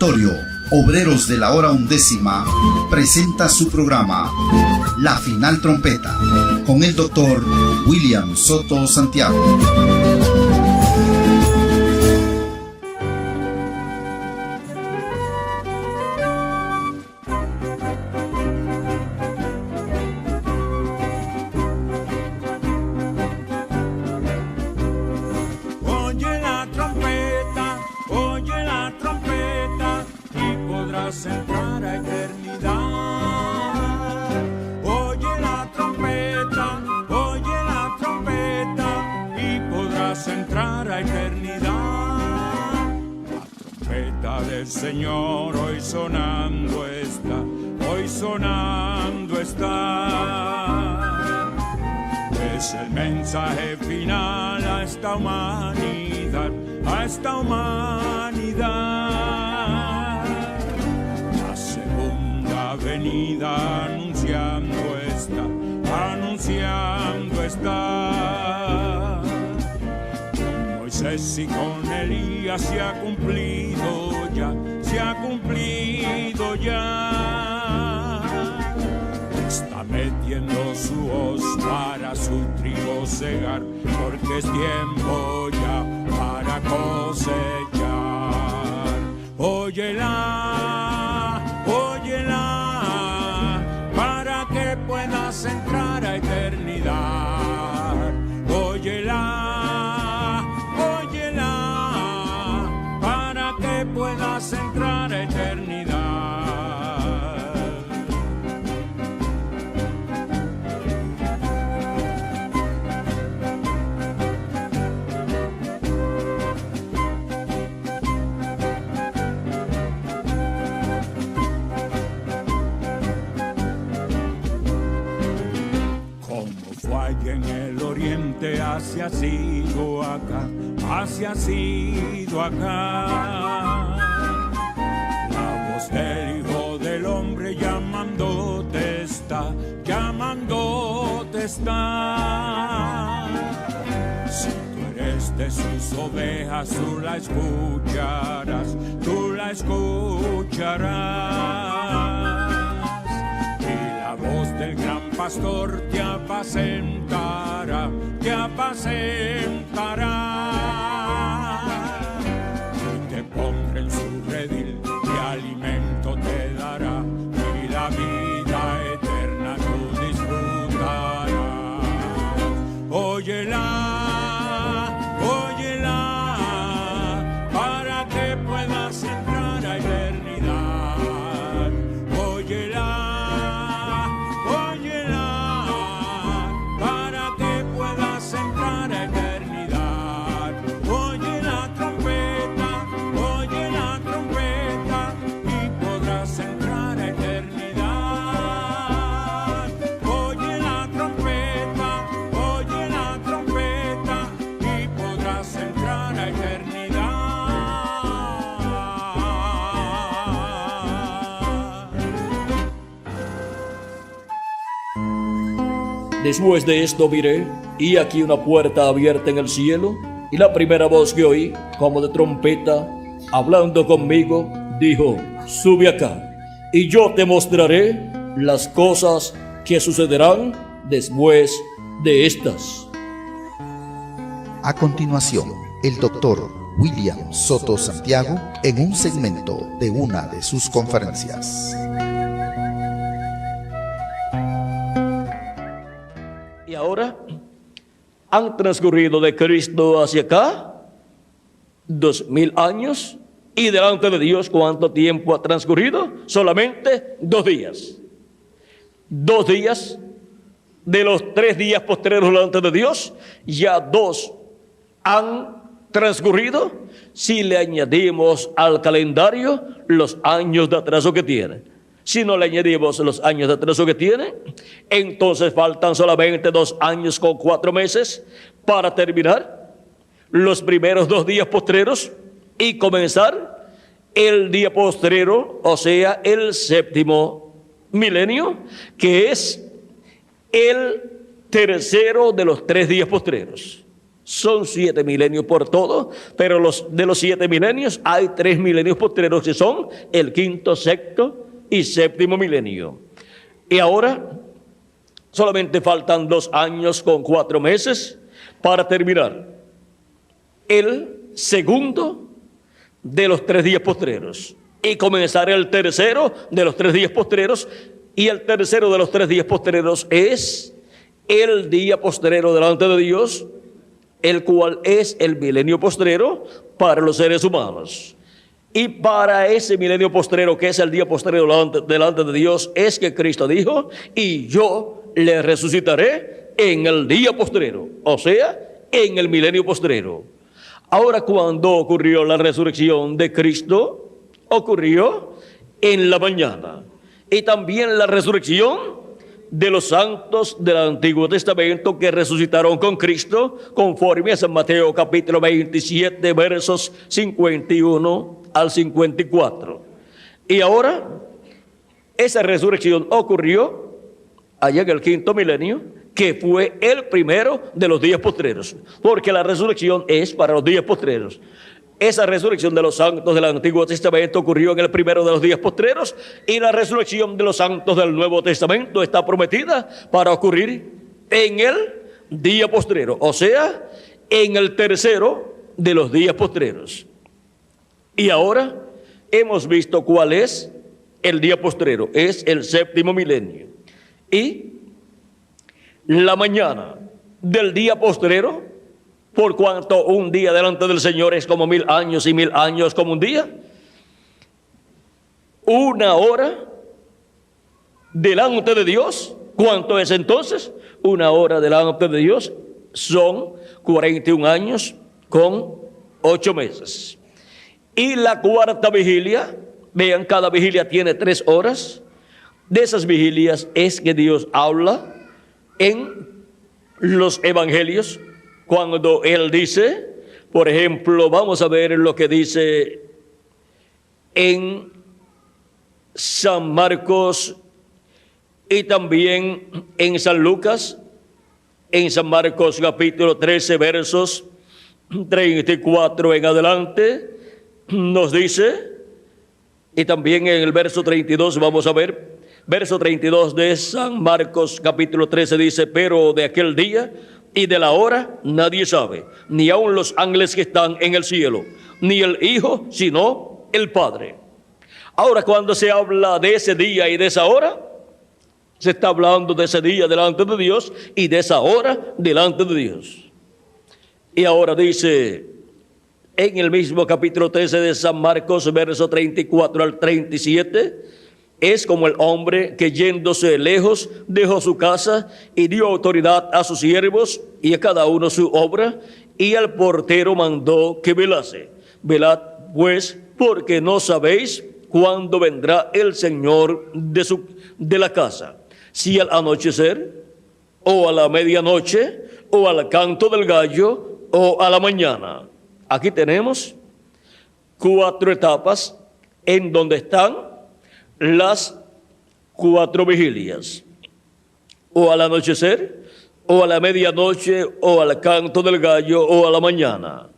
Auditorio Obreros de la Hora Undécima presenta su programa La Final Trompeta con el doctor William Soto Santiago. Entrar a eternidad. Oye la trompeta y podrás entrar a eternidad. La trompeta del Señor hoy sonando está, hoy sonando está. Es el mensaje final a esta humanidad, a esta humanidad. Venida anunciando está. Con Moisés y con Elías se ha cumplido ya. Está metiendo su hoz para su trigo cegar, porque es tiempo ya para cosechar. Óyela, para que puedas entrar a eternidad. Óyela, para que puedas entrar a eternidad. En el oriente, así ha sido acá. La voz del Hijo del Hombre llamándote está. Si tú eres de sus ovejas, tú la escucharás. La voz del gran pastor te apacentará. Y te pondrá en su redil, de alimento te dará, y la vida eterna tú disfrutarás. Óyela, para que puedas entrar a eternidad. Óyela, para que puedas entrar a eternidad. Oye la trompeta y podrás entrar a eternidad. Oye la trompeta y podrás entrar a eternidad. Después de esto miré, y aquí una puerta abierta en el cielo, y la primera voz que oí, como de trompeta, hablando conmigo, dijo: sube acá, y yo te mostraré las cosas que sucederán después de estas. A continuación, el doctor William Soto Santiago en un segmento de una de sus conferencias. Y ahora han transcurrido de Cristo hacia acá 2000 años, y delante de Dios, ¿cuánto tiempo ha transcurrido? Solamente 2 días. 2 días de los 3 días postreros delante de Dios, ya 2 han transcurrido. Si le añadimos al calendario los años de atraso que tiene, si no le añadimos los años de atraso que tiene, entonces faltan solamente 2 años con 4 meses para terminar los primeros 2 días postreros y comenzar el día postrero, o sea, el 7º milenio, que es el tercero de los 3 días postreros. Son 7 milenios por todo, pero de los 7 milenios hay 3 milenios postreros que son el quinto, sexto y séptimo milenio. Y ahora solamente faltan 2 años con 4 meses para terminar el segundo de los 3 días postreros y comenzar el tercero de los 3 días postreros. Y el tercero de los 3 días postreros es el día postrero delante de Dios, el cual es el milenio postrero para los seres humanos. Y para ese milenio postrero, que es el día postrero delante de Dios, es que Cristo dijo: y yo le resucitaré en el día postrero, o sea, en el milenio postrero. Ahora, cuando ocurrió la resurrección de Cristo, ocurrió en la mañana. Y también la resurrección de los santos del Antiguo Testamento que resucitaron con Cristo, conforme a San Mateo capítulo 27, versos 51 al 54. Y ahora, esa resurrección ocurrió allá en el quinto milenio, que fue el primero de los días postreros, porque la resurrección es para los días postreros. Esa resurrección de los santos del Antiguo Testamento ocurrió en el primero de los días postreros, y la resurrección de los santos del Nuevo Testamento está prometida para ocurrir en el día postrero, o sea, en el tercero de los días postreros. Y ahora hemos visto cuál es el día postrero, es el séptimo milenio. Y la mañana del día postrero, por cuanto un día delante del Señor es como 1000 años y 1000 años como un día, 1 hora delante de Dios, ¿cuánto es entonces? 1 hora delante de Dios son 41 años con 8 meses. Y la cuarta vigilia, vean, cada vigilia tiene 3 horas. De esas vigilias es que Dios habla en los evangelios, cuando Él dice, por ejemplo, vamos a ver lo que dice en San Marcos y también en San Lucas. En San Marcos capítulo 13, versos 34 en adelante, nos dice, y también en el verso 32 vamos a ver, verso 32 de San Marcos capítulo 13 dice: pero de aquel día y de la hora nadie sabe, ni aun los ángeles que están en el cielo, ni el Hijo, sino el Padre. Ahora, cuando se habla de ese día y de esa hora, se está hablando de ese día delante de Dios y de esa hora delante de Dios. Y ahora dice en el mismo capítulo 13 de San Marcos, verso 34 al 37, es como el hombre que yéndose lejos dejó su casa y dio autoridad a sus siervos y a cada uno su obra, y al portero mandó que velase. Velad pues, porque no sabéis cuándo vendrá el Señor de la casa, si al anochecer, o a la medianoche, o al canto del gallo, o a la mañana. Aquí tenemos 4 etapas en donde están las 4 vigilias: o al anochecer, o a la medianoche, o al canto del gallo, o a la mañana.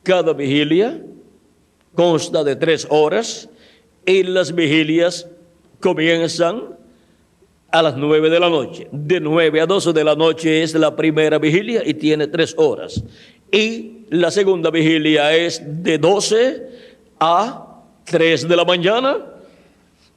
Cada vigilia consta de 3 horas, y las vigilias comienzan a las 9 de la noche. De 9 a 12 de la noche es la primera vigilia y tiene 3 horas. Y la segunda vigilia es de 12 a 3 de la mañana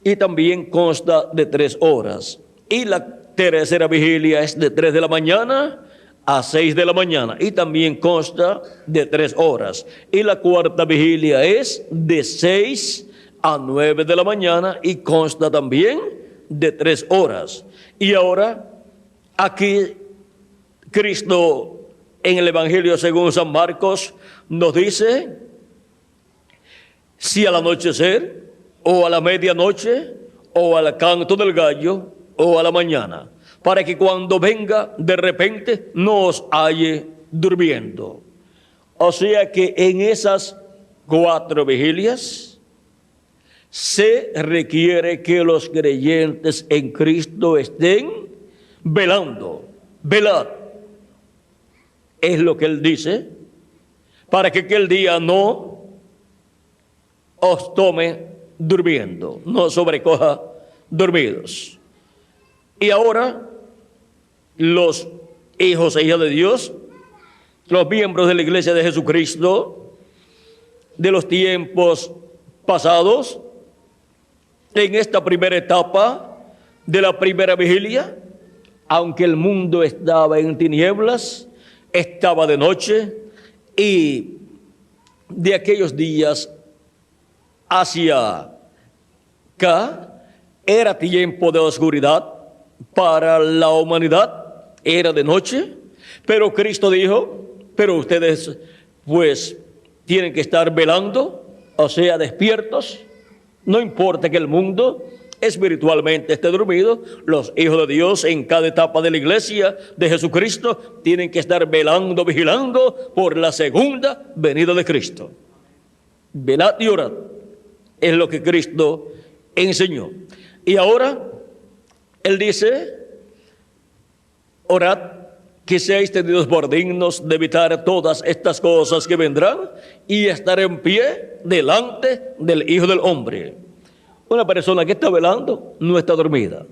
y también consta de 3 horas. Y la tercera vigilia es de 3 de la mañana a 6 de la mañana y también consta de 3 horas. Y la cuarta vigilia es de 6 a 9 de la mañana y consta también de 3 horas. Y ahora, aquí Cristo en el Evangelio según San Marcos nos dice: si al anochecer, o a la medianoche, o al canto del gallo, o a la mañana, para que cuando venga de repente no os halle durmiendo. O sea que en esas 4 vigilias se requiere que los creyentes en Cristo estén velando. Velad. es lo que Él dice, para que aquel día no os tome durmiendo, no sobrecoja dormidos. Y ahora los hijos e hijas de Dios, los miembros de la Iglesia de Jesucristo de los tiempos pasados, en esta primera etapa de la primera vigilia, aunque el mundo estaba en tinieblas, estaba de noche, y de aquellos días hacia acá era tiempo de oscuridad para la humanidad, era de noche, pero Cristo dijo, pero ustedes pues tienen que estar velando, o sea, despiertos. No importa que el mundo espiritualmente esté dormido, los hijos de Dios en cada etapa de la iglesia de Jesucristo tienen que estar velando, vigilando por la segunda venida de Cristo. Velad y orad, es lo que Cristo enseñó. Y ahora Él dice, orad que seáis tenidos por dignos de evitar todas estas cosas que vendrán y estar en pie delante del Hijo del Hombre. Una persona que está velando no está dormida.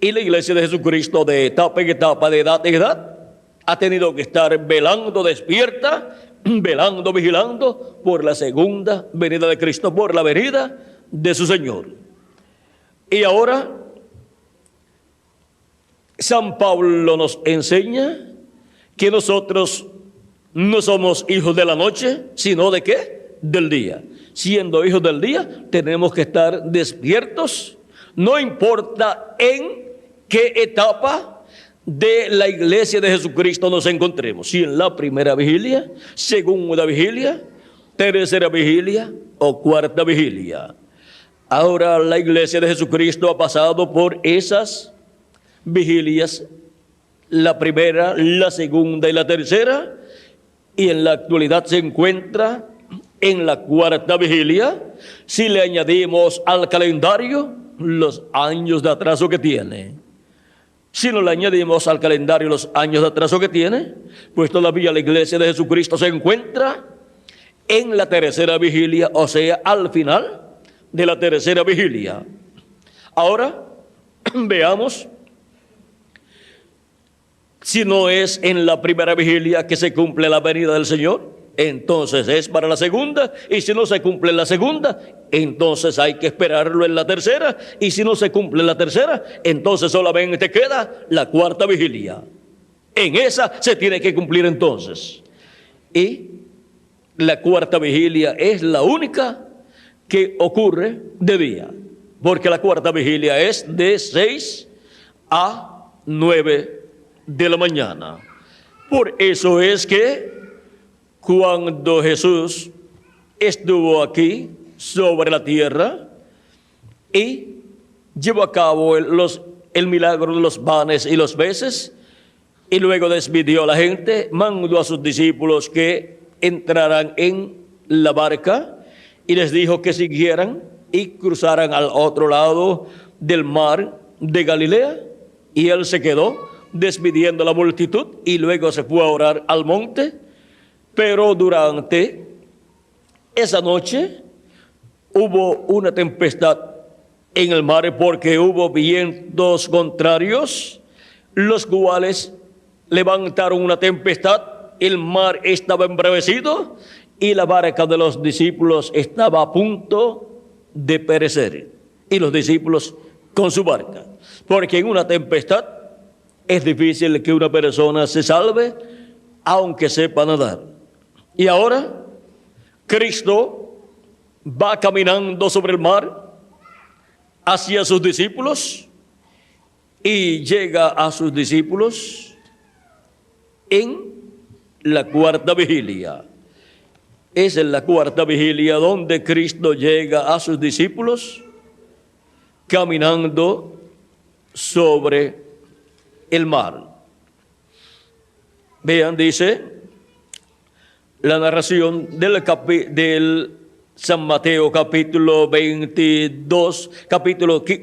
Y la iglesia de Jesucristo de etapa en etapa, de edad en edad, ha tenido que estar velando, despierta, velando, vigilando por la segunda venida de Cristo, por la venida de su Señor. Y ahora San Pablo nos enseña que nosotros no somos hijos de la noche, sino ¿de qué? Del día. Siendo hijos del día, tenemos que estar despiertos, no importa en qué etapa de la iglesia de Jesucristo nos encontremos, si en la primera vigilia, segunda vigilia, tercera vigilia o cuarta vigilia. Ahora la iglesia de Jesucristo ha pasado por esas vigilias, la primera, la segunda y la tercera, y en la actualidad se encuentra en la cuarta vigilia, si le añadimos al calendario los años de atraso que tiene. Si no le añadimos al calendario los años de atraso que tiene, pues todavía la iglesia de Jesucristo se encuentra en la tercera vigilia, o sea, al final de la tercera vigilia. Ahora, veamos si no es en la primera vigilia que se cumple la venida del Señor, entonces es para la segunda, y si no se cumple en la segunda, entonces hay que esperarlo en la tercera, y si no se cumple en la tercera, entonces solamente queda la cuarta vigilia. En esa se tiene que cumplir entonces. Y la cuarta vigilia es la única que ocurre de día, porque la cuarta vigilia es de 6 a 9 de la mañana. Por eso es que cuando Jesús estuvo aquí sobre la tierra y llevó a cabo el milagro de los panes y los peces, y luego despidió a la gente, mandó a sus discípulos que entraran en la barca y les dijo que siguieran y cruzaran al otro lado del mar de Galilea, y él se quedó despidiendo a la multitud y luego se fue a orar al monte. Pero durante esa noche hubo una tempestad en el mar, porque hubo vientos contrarios, los cuales levantaron una tempestad. El mar estaba embravecido y la barca de los discípulos estaba a punto de perecer. Y los discípulos con su barca. Porque en una tempestad es difícil que una persona se salve, aunque sepa nadar. Y ahora Cristo va caminando sobre el mar hacia sus discípulos y llega a sus discípulos en la cuarta vigilia. Es en la cuarta vigilia donde Cristo llega a sus discípulos caminando sobre el mar. Vean, dice la narración del San Mateo, capítulo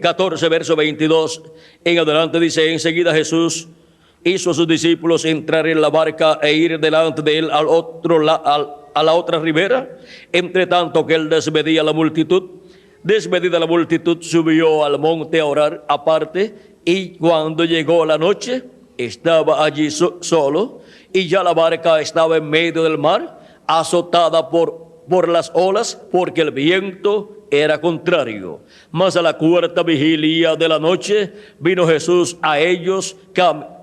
14, verso 22 en adelante, dice: enseguida Jesús hizo a sus discípulos entrar en la barca e ir delante de él a la otra ribera, entre tanto que él despedía a la multitud. Despedida la multitud, subió al monte a orar aparte, y cuando llegó la noche, estaba allí solo, y ya la barca estaba en medio del mar, azotada por las olas, porque el viento era contrario. Mas a la cuarta vigilia de la noche vino Jesús a ellos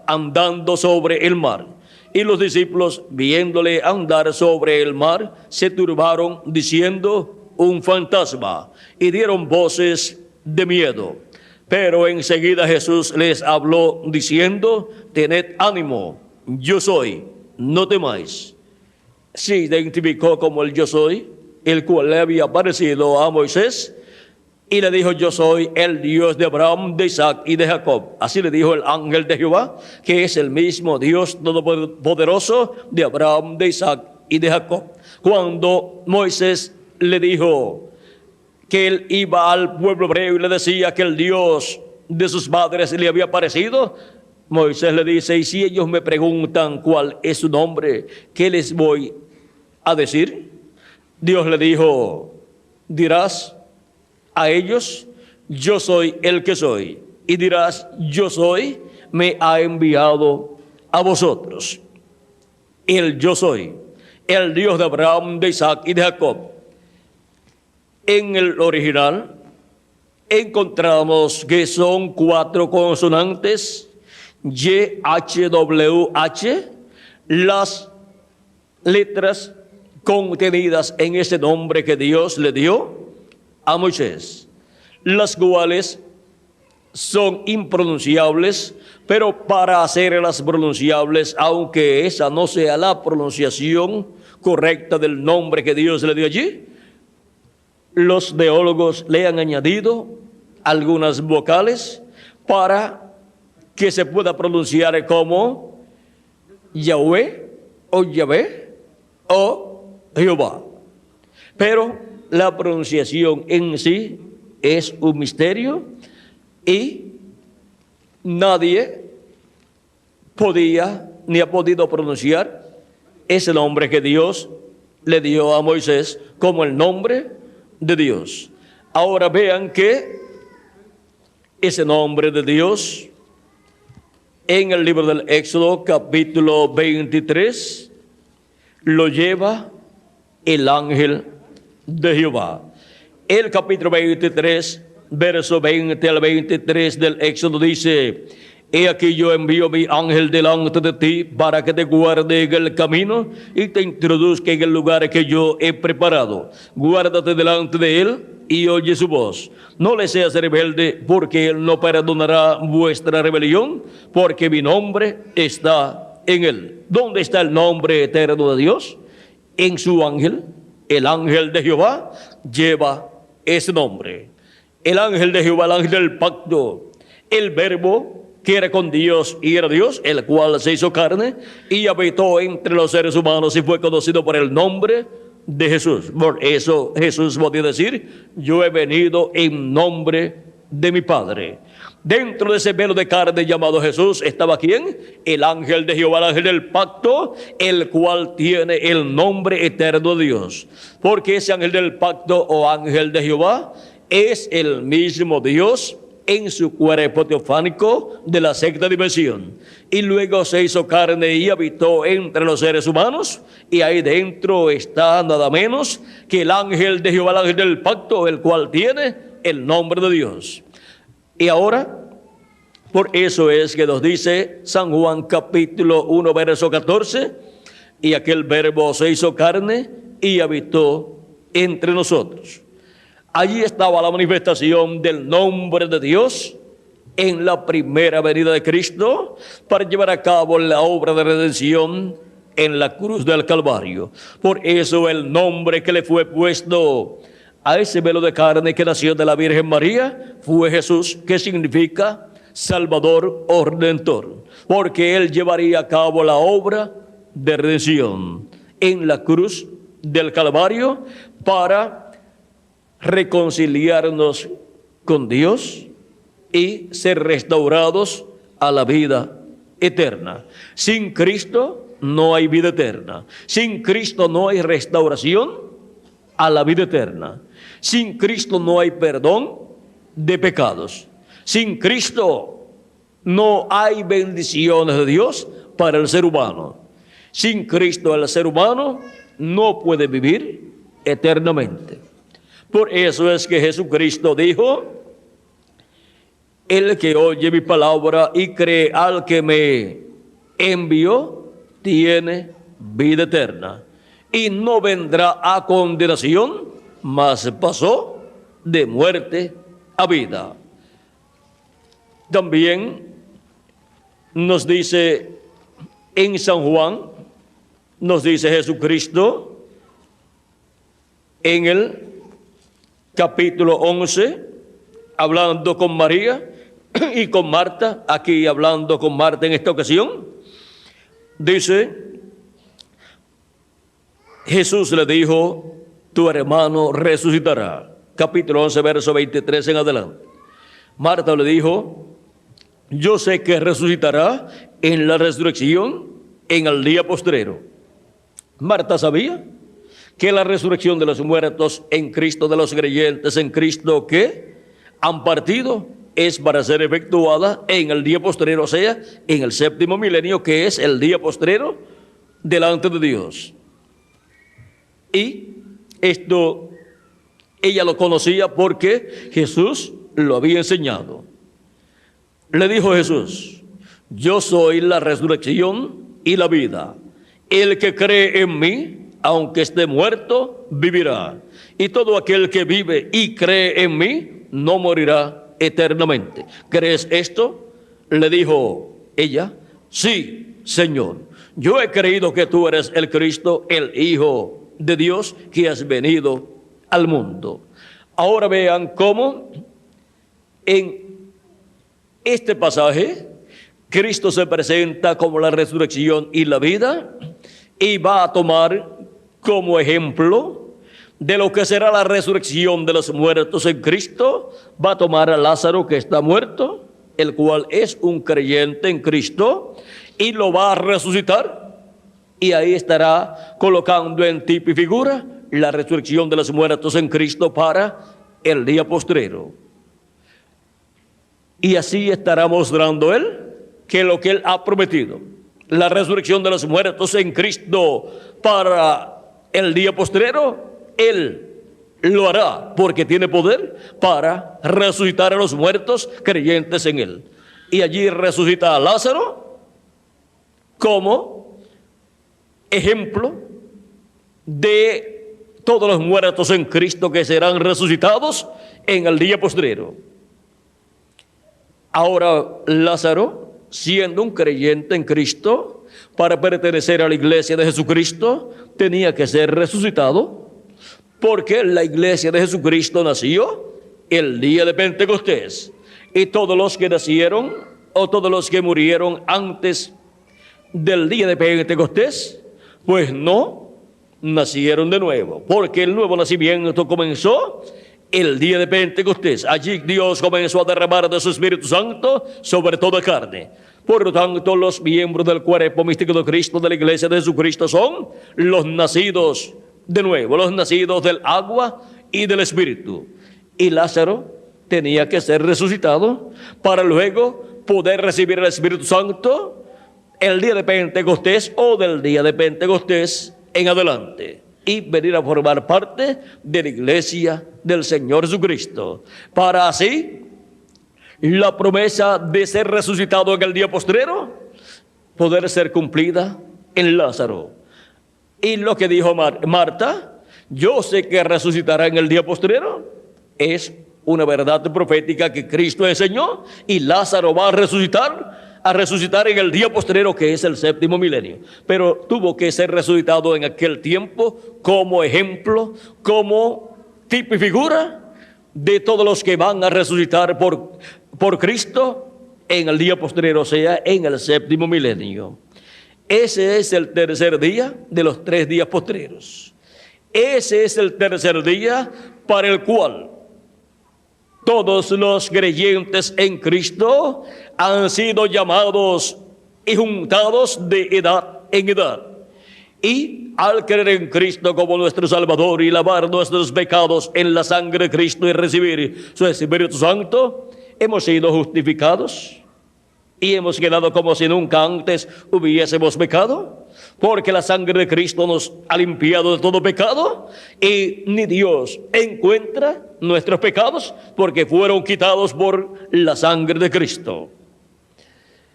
andando sobre el mar. Y los discípulos, viéndole andar sobre el mar, se turbaron diciendo: un fantasma, y dieron voces de miedo. Pero enseguida Jesús les habló diciendo: tened ánimo, yo soy, no temáis. Se identificó como el yo soy, el cual le había aparecido a Moisés, y le dijo: yo soy el Dios de Abraham, de Isaac y de Jacob. Así le dijo el ángel de Jehová, que es el mismo Dios todopoderoso de Abraham, de Isaac y de Jacob. Cuando Moisés le dijo que él iba al pueblo hebreo y le decía que el Dios de sus padres le había aparecido, Moisés le dice: y si ellos me preguntan cuál es su nombre, ¿qué les voy a decir? Dios le dijo: dirás a ellos: yo soy el que soy, y dirás: yo soy, me ha enviado a vosotros. El yo soy, el Dios de Abraham, de Isaac y de Jacob. En el original encontramos que son 4 consonantes, YHWH, las letras contenidas en ese nombre que Dios le dio a Moisés, las cuales son impronunciables, pero para hacerlas pronunciables, aunque esa no sea la pronunciación correcta del nombre que Dios le dio allí, los teólogos le han añadido algunas vocales para que se pueda pronunciar como Yahweh o Yahvé o Jehová. Pero la pronunciación en sí es un misterio y nadie podía ni ha podido pronunciar ese nombre que Dios le dio a Moisés como el nombre de Dios. Ahora vean que ese nombre de Dios en el libro del Éxodo capítulo 23 lo lleva el ángel de Jehová. El capítulo 23, verso 20 al 23 del Éxodo dice: he aquí yo envío mi ángel delante de ti para que te guarde en el camino y te introduzca en el lugar que yo he preparado. Guárdate delante de él y oye su voz. No le seas rebelde, porque él no perdonará vuestra rebelión, porque mi nombre está en él. ¿Dónde está el nombre eterno de Dios? En su ángel. El ángel de Jehová lleva ese nombre. El ángel de Jehová, el ángel del pacto, el verbo que era con Dios y era Dios, el cual se hizo carne y habitó entre los seres humanos y fue conocido por el nombre de Jesús. Por eso Jesús podía decir: yo he venido en nombre de mi Padre. Dentro de ese velo de carne llamado Jesús estaba ¿quién? El ángel de Jehová, el ángel del pacto, el cual tiene el nombre eterno de Dios. Porque ese ángel del pacto o ángel de Jehová es el mismo Dios en su cuerpo teofánico de la sexta dimensión, y luego se hizo carne y habitó entre los seres humanos, y ahí dentro está nada menos que el ángel de Jehová, el ángel del pacto, el cual tiene el nombre de Dios. Y ahora, por eso es que nos dice San Juan capítulo 1 verso 14, y aquel verbo se hizo carne y habitó entre nosotros. Allí estaba la manifestación del nombre de Dios en la primera venida de Cristo para llevar a cabo la obra de redención en la cruz del Calvario. Por eso el nombre que le fue puesto a ese velo de carne que nació de la Virgen María fue Jesús, que significa Salvador o Redentor, porque él llevaría a cabo la obra de redención en la cruz del Calvario para reconciliarnos con Dios y ser restaurados a la vida eterna. Sin Cristo no hay vida eterna. Sin Cristo no hay restauración a la vida eterna. Sin Cristo no hay perdón de pecados. Sin Cristo no hay bendiciones de Dios para el ser humano. Sin Cristo el ser humano no puede vivir eternamente. Por eso es que Jesucristo dijo: el que oye mi palabra y cree al que me envió, tiene vida eterna, y no vendrá a condenación, mas pasó de muerte a vida. También nos dice en San Juan, nos dice Jesucristo en el capítulo 11, hablando con María y con Marta, aquí hablando con Marta en esta ocasión, dice, Jesús le dijo: tu hermano resucitará. Capítulo 11, verso 23 en adelante. Marta le dijo: yo sé que resucitará en la resurrección en el día postrero. Marta sabía que la resurrección de los muertos en Cristo, de los creyentes en Cristo que han partido, es para ser efectuada en el día postrero, o sea, en el séptimo milenio, que es el día postrero delante de Dios. Y esto ella lo conocía porque Jesús lo había enseñado. Le dijo Jesús: yo soy la resurrección y la vida. El que cree en mí, aunque esté muerto, vivirá. Y todo aquel que vive y cree en mí, no morirá eternamente. ¿Crees esto? Le dijo ella: sí, Señor. Yo he creído que tú eres el Cristo, el Hijo de Dios, que has venido al mundo. Ahora vean cómo en este pasaje Cristo se presenta como la resurrección y la vida, y va a tomar como ejemplo de lo que será la resurrección de los muertos en Cristo. Va a tomar a Lázaro, que está muerto, el cual es un creyente en Cristo, y lo va a resucitar, y ahí estará colocando en tipo y figura la resurrección de los muertos en Cristo para el día postrero. Y así estará mostrando él que lo que él ha prometido, la resurrección de los muertos en Cristo para el día postrero, él lo hará porque tiene poder para resucitar a los muertos creyentes en él. Y allí resucita a Lázaro como ejemplo de todos los muertos en Cristo que serán resucitados en el día postrero. Ahora Lázaro, siendo un creyente en Cristo, para pertenecer a la iglesia de Jesucristo, tenía que ser resucitado, porque la iglesia de Jesucristo nació el día de Pentecostés. Y todos los que nacieron, o todos los que murieron antes del día de Pentecostés, pues no nacieron de nuevo, porque el nuevo nacimiento comenzó el día de Pentecostés. Allí Dios comenzó a derramar de su Espíritu Santo sobre toda carne. Por lo tanto, los miembros del cuerpo místico de Cristo, de la iglesia de Jesucristo, son los nacidos de nuevo, los nacidos del agua y del Espíritu. Y Lázaro tenía que ser resucitado para luego poder recibir el Espíritu Santo el día de Pentecostés o del día de Pentecostés en adelante, y venir a formar parte de la iglesia del Señor Jesucristo, para así la promesa de ser resucitado en el día postrero poder ser cumplida en Lázaro. Y lo que dijo Marta: yo sé que resucitará en el día postrero, es una verdad profética que Cristo enseñó, y Lázaro va a resucitar en el día postrero, que es el séptimo milenio. Pero tuvo que ser resucitado en aquel tiempo como ejemplo, como tipo y figura de todos los que van a resucitar por Cristo en el día postrero, o sea, en el séptimo milenio. Ese es el tercer día de los 3 días postreros. Ese es el tercer día para el cual todos los creyentes en Cristo han sido llamados y juntados de edad en edad. Y al creer en Cristo como nuestro Salvador y lavar nuestros pecados en la sangre de Cristo y recibir su Espíritu Santo, hemos sido justificados y hemos quedado como si nunca antes hubiésemos pecado, porque la sangre de Cristo nos ha limpiado de todo pecado y ni Dios encuentra nuestros pecados porque fueron quitados por la sangre de Cristo.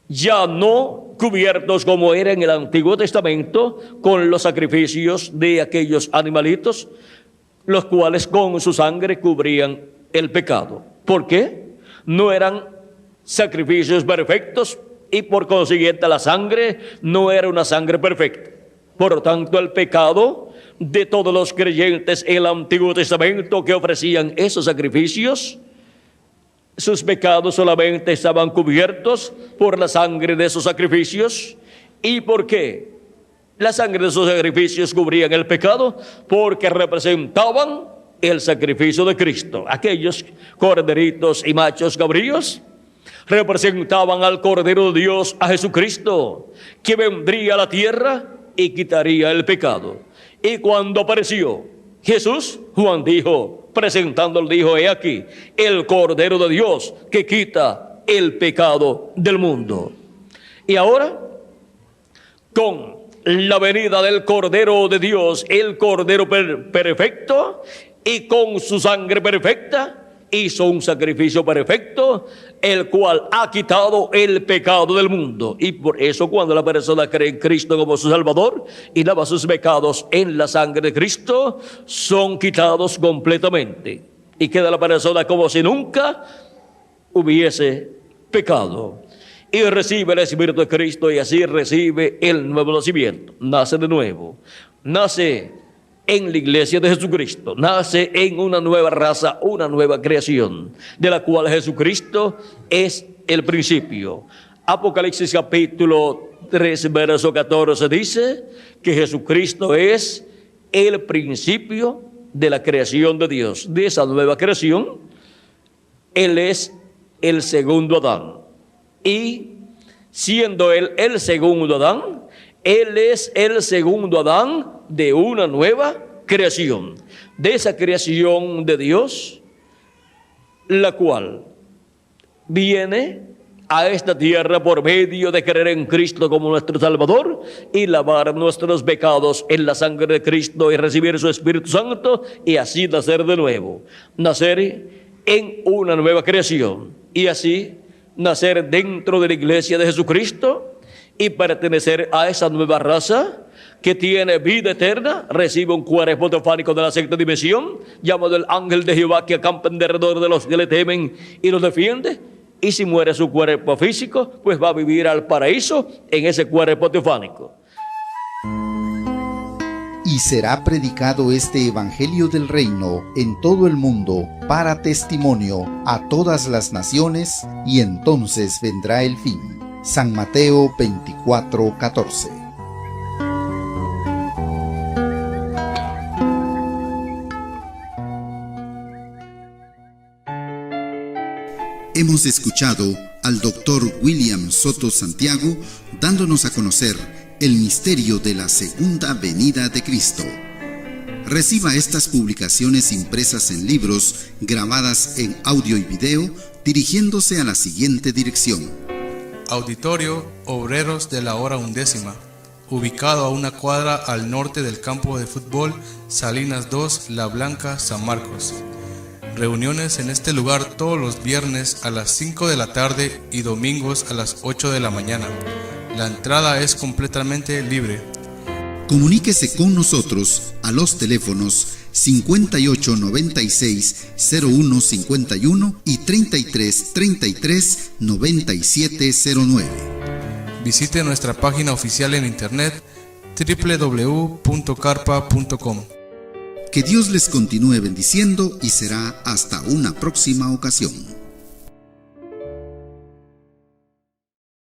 Ya no cubiertos como era en el Antiguo Testamento con los sacrificios de aquellos animalitos, los cuales con su sangre cubrían el pecado. ¿Por qué? No eran sacrificios perfectos y por consiguiente la sangre no era una sangre perfecta. Por lo tanto, el pecado de todos los creyentes en el Antiguo Testamento que ofrecían esos sacrificios, sus pecados solamente estaban cubiertos por la sangre de esos sacrificios. ¿Y por qué? La sangre de esos sacrificios cubrían el pecado porque representaban el sacrificio de Cristo. Aquellos corderitos y machos cabríos representaban al Cordero de Dios, a Jesucristo, que vendría a la tierra y quitaría el pecado. Y cuando apareció Jesús, Juan dijo, presentándolo, dijo: he aquí el Cordero de Dios que quita el pecado del mundo. Y ahora, con la venida del Cordero de Dios, el Cordero perfecto, y con su sangre perfecta, hizo un sacrificio perfecto, el cual ha quitado el pecado del mundo. Y por eso cuando la persona cree en Cristo como su Salvador y lava sus pecados en la sangre de Cristo, son quitados completamente. Y queda la persona como si nunca hubiese pecado. Y recibe el Espíritu de Cristo y así recibe el nuevo nacimiento. Nace de nuevo. Nace en la iglesia de Jesucristo, nace en una nueva raza, una nueva creación, de la cual Jesucristo es el principio. Apocalipsis capítulo 3, verso 14 dice que Jesucristo es el principio de la creación de Dios. De esa nueva creación, Él es el segundo Adán. Y siendo Él el segundo Adán, Él es el segundo Adán de una nueva creación, de esa creación de Dios, la cual viene a esta tierra por medio de creer en Cristo como nuestro Salvador y lavar nuestros pecados en la sangre de Cristo y recibir su Espíritu Santo y así nacer de nuevo, nacer en una nueva creación y así nacer dentro de la iglesia de Jesucristo y pertenecer a esa nueva raza que tiene vida eterna, recibe un cuerpo teofánico de la sexta dimensión, llamado el ángel de Jehová, que acampa en derredor de los que le temen y los defiende. Y si muere su cuerpo físico, pues va a vivir al paraíso en ese cuerpo teofánico. Y será predicado este evangelio del reino en todo el mundo para testimonio a todas las naciones, y entonces vendrá el fin. San Mateo 24:14. Hemos escuchado al Dr. William Soto Santiago dándonos a conocer el misterio de la segunda venida de Cristo. Reciba estas publicaciones impresas en libros, grabadas en audio y video, dirigiéndose a la siguiente dirección: Auditorio Obreros de la Hora Undécima, ubicado a una cuadra al norte del campo de fútbol Salinas 2, La Blanca, San Marcos. Reuniones en este lugar todos los viernes a las 5 de la tarde y domingos a las 8 de la mañana. La entrada es completamente libre. Comuníquese con nosotros a los teléfonos 5896-0151 y 3333-9709. Visite nuestra página oficial en internet www.carpa.com. Que Dios les continúe bendiciendo y será hasta una próxima ocasión.